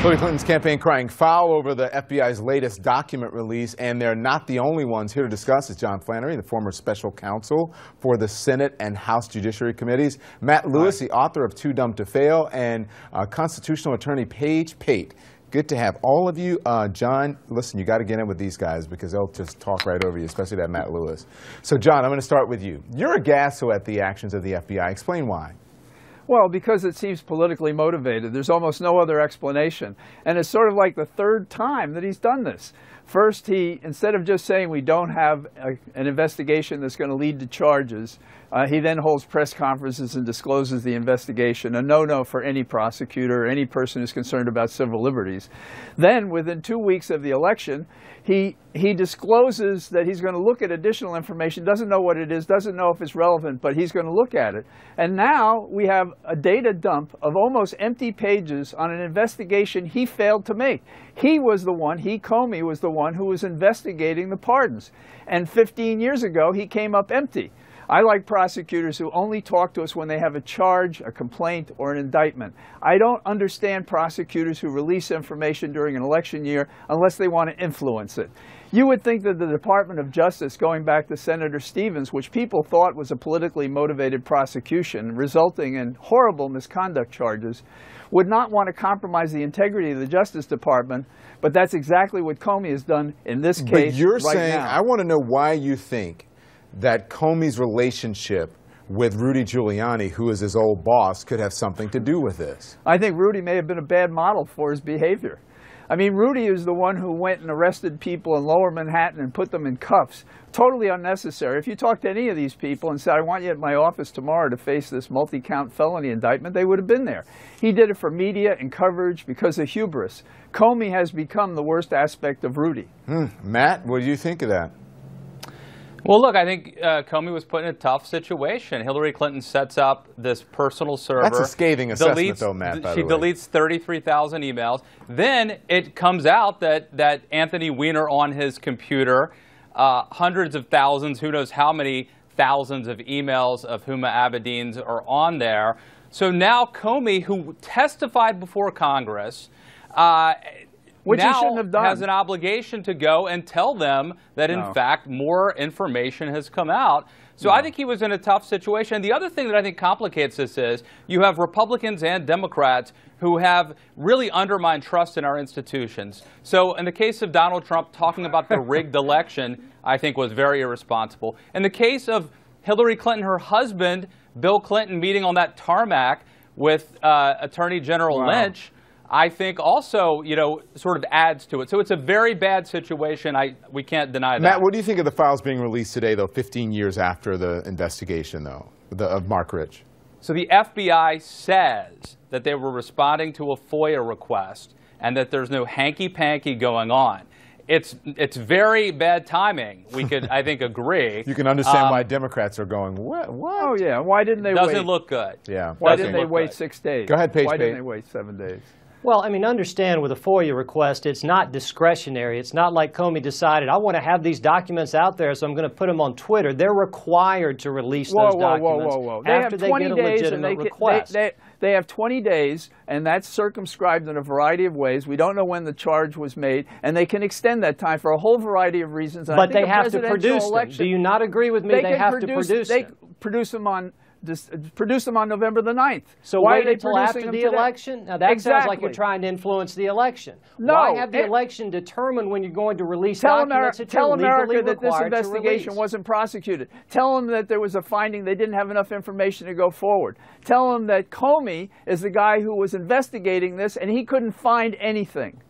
Hillary Clinton's campaign crying foul over the FBI's latest document release, and they're not the only ones. Here to discuss is John Flannery, the former special counsel for the Senate and House Judiciary Committees, Matt Lewis, the author of Too Dumb to Fail, and constitutional attorney Pate. Good to have all of you. John, listen, you got to get in with these guys because they'll just talk right over you, especially that Matt Lewis. So, John, I'm going to start with you. You're aghast at the actions of the FBI. Explain why. Well, because it seems politically motivated. There's almost no other explanation. And it's sort of like the third time that he's done this. First, instead of just saying we don't have an investigation that's going to lead to charges, he then holds press conferences and discloses the investigation, a no-no for any prosecutor or any person who's concerned about civil liberties. Then, within 2 weeks of the election, he discloses that he's going to look at additional information, doesn't know what it is, doesn't know if it's relevant, but he's going to look at it. And now we have a data dump of almost empty pages on an investigation he failed to make. Comey was the one who was investigating the pardons. And 15 years ago, he came up empty. I like prosecutors who only talk to us when they have a charge, a complaint, or an indictment. I don't understand prosecutors who release information during an election year unless they want to influence it. You would think that the Department of Justice, going back to Senator Stevens, which people thought was a politically motivated prosecution resulting in horrible misconduct charges, would not want to compromise the integrity of the Justice Department, but that's exactly what Comey has done in this case. But you're right saying, now. I want to know why you think that Comey's relationship with Rudy Giuliani, who is his old boss, could have something to do with this. I think Rudy may have been a bad model for his behavior. I mean, Rudy is the one who went and arrested people in Lower Manhattan and put them in cuffs. Totally unnecessary. If you talk to any of these people and said, I want you at my office tomorrow to face this multi-count felony indictment, they would have been there. He did it for media and coverage because of hubris. Comey has become the worst aspect of Rudy. Matt, what do you think of that? Well, look, I think Comey was put in a tough situation. Hillary Clinton sets up this personal server. That's a scathing assessment, though, Matt, by the way. She deletes 33,000 emails. Then it comes out that Anthony Weiner on his computer, hundreds of thousands, who knows how many thousands of emails of Huma Abedin's are on there. So now Comey, who testified before Congress, which now he shouldn't have done, has an obligation to go and tell them that, in fact, more information has come out. So I think he was in a tough situation. And the other thing that I think complicates this is you have Republicans and Democrats who have really undermined trust in our institutions. So in the case of Donald Trump talking about the rigged election, I think was very irresponsible. In the case of Hillary Clinton, her husband, Bill Clinton, meeting on that tarmac with Attorney General Lynch, I think also, sort of adds to it. So it's a very bad situation. We can't deny that. Matt, what do you think of the files being released today, though, 15 years after the investigation, though, of Mark Rich? So the FBI says that they were responding to a FOIA request and that there's no hanky-panky going on. It's very bad timing. We could, I think, agree. You can understand why Democrats are going, what? Oh, yeah. Why didn't they wait? Doesn't look good. Yeah. Why didn't they wait 6 days? Go ahead, Pate. Why didn't they wait 7 days? Well, I mean, understand with a FOIA request, it's not discretionary. It's not like Comey decided, I want to have these documents out there, so I'm going to put them on Twitter. They're required to release those documents after they get a legitimate request. They have 20 days, and that's circumscribed in a variety of ways. We don't know when the charge was made, and they can extend that time for a whole variety of reasons. And but they have to produce them. Do you not agree with me? They have to produce them. They produce them on November the 9th. So why wait are they until after the election? Now that sounds like you're trying to influence the election. No. Why have the election determine when you're going to release documents that you're Tell legally America that this required to investigation release? wasn't prosecuted. Tell them that there was a finding they didn't have enough information to go forward. Tell them that Comey is the guy who was investigating this and he couldn't find anything.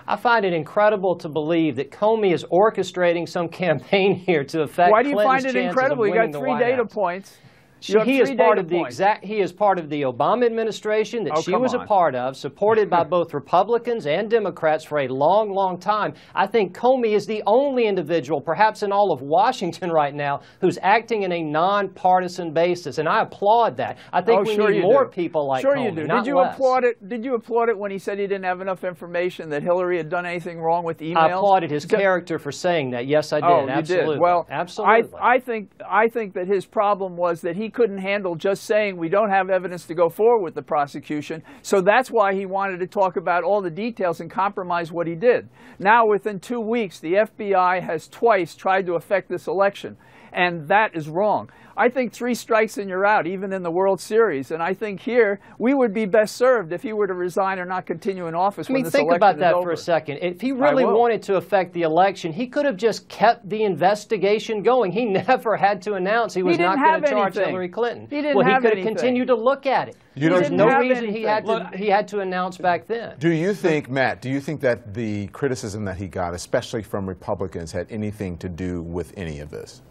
I find it incredible to believe that Comey is orchestrating some campaign here to affect Why do you Clinton's find it chances incredible? of You got winning the 3 White data House. points. He is part of the Obama administration that she was a part of, supported by both Republicans and Democrats for a long, long time. I think Comey is the only individual, perhaps in all of Washington right now, who's acting in a nonpartisan basis, and I applaud that. I think we need more people like Comey, Sure you do. not Did you less. applaud it? Did you applaud it when he said he didn't have enough information that Hillary had done anything wrong with emails? I applauded his character for saying that. Yes, I did. Oh, you absolutely. did. Well, absolutely. I think that his problem was that he he couldn't handle just saying we don't have evidence to go forward with the prosecution. So that's why he wanted to talk about all the details and compromise what he did. Now, within 2 weeks, the FBI has twice tried to affect this election, and that is wrong. I think 3 strikes and you're out, even in the World Series. And I think here, we would be best served if he were to resign or not continue in office when this election is over. Think about that for a second. If he really wanted to affect the election, he could have just kept the investigation going. He never had to announce he was not going to charge Hillary Clinton. He didn't have he could have continued to look at it. There's no reason he had to announce back then. Do you think, Matt, do you think that the criticism that he got, especially from Republicans, had anything to do with any of this?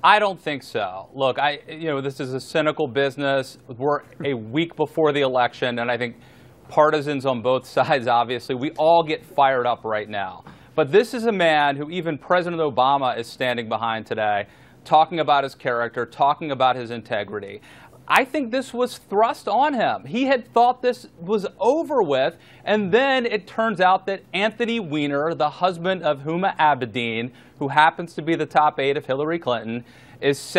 I don't think so. Look, this is a cynical business. We're a week before the election, and I think partisans on both sides, obviously, we all get fired up right now. But this is a man who even President Obama is standing behind today, talking about his character, talking about his integrity. I think this was thrust on him. He had thought this was over with, and then it turns out that Anthony Weiner, the husband of Huma Abedin, who happens to be the top aide of Hillary Clinton, is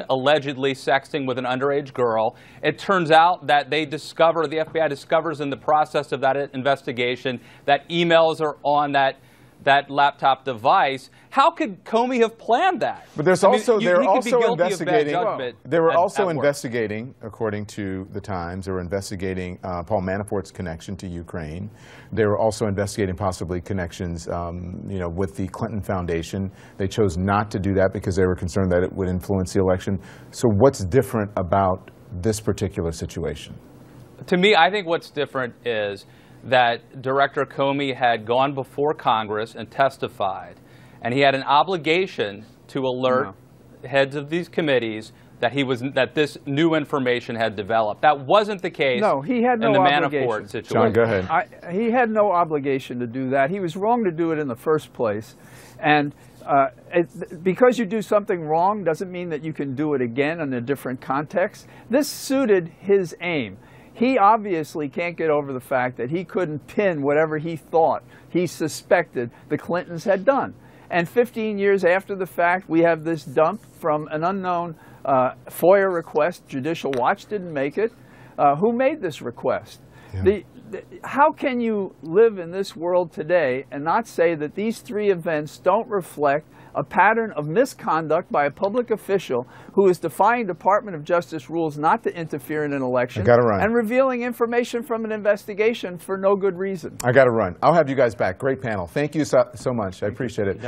allegedly sexting with an underage girl. It turns out that the FBI discovers in the process of that investigation that emails are on that laptop device. How could Comey have planned that? But they're also investigating, according to the Times, they were investigating Paul Manafort's connection to Ukraine. They were also investigating possibly connections, with the Clinton Foundation. They chose not to do that because they were concerned that it would influence the election. So what's different about this particular situation? To me, I think what's different is that Director Comey had gone before Congress and testified, and he had an obligation to alert heads of these committees that this new information had developed. That wasn't the case. No, he had no in the obligation. Manafort situation. John, go ahead. He had no obligation to do that. He was wrong to do it in the first place, and because you do something wrong doesn't mean that you can do it again in a different context. This suited his aim. He obviously can't get over the fact that he couldn't pin whatever he thought, he suspected the Clintons had done. And 15 years after the fact, we have this dump from an unknown FOIA request. Judicial Watch didn't make it. Who made this request? Yeah. How can you live in this world today and not say that these 3 events don't reflect a pattern of misconduct by a public official who is defying Department of Justice rules not to interfere in an election and revealing information from an investigation for no good reason? I got to run. I'll have you guys back. Great panel. Thank you so much. I appreciate it.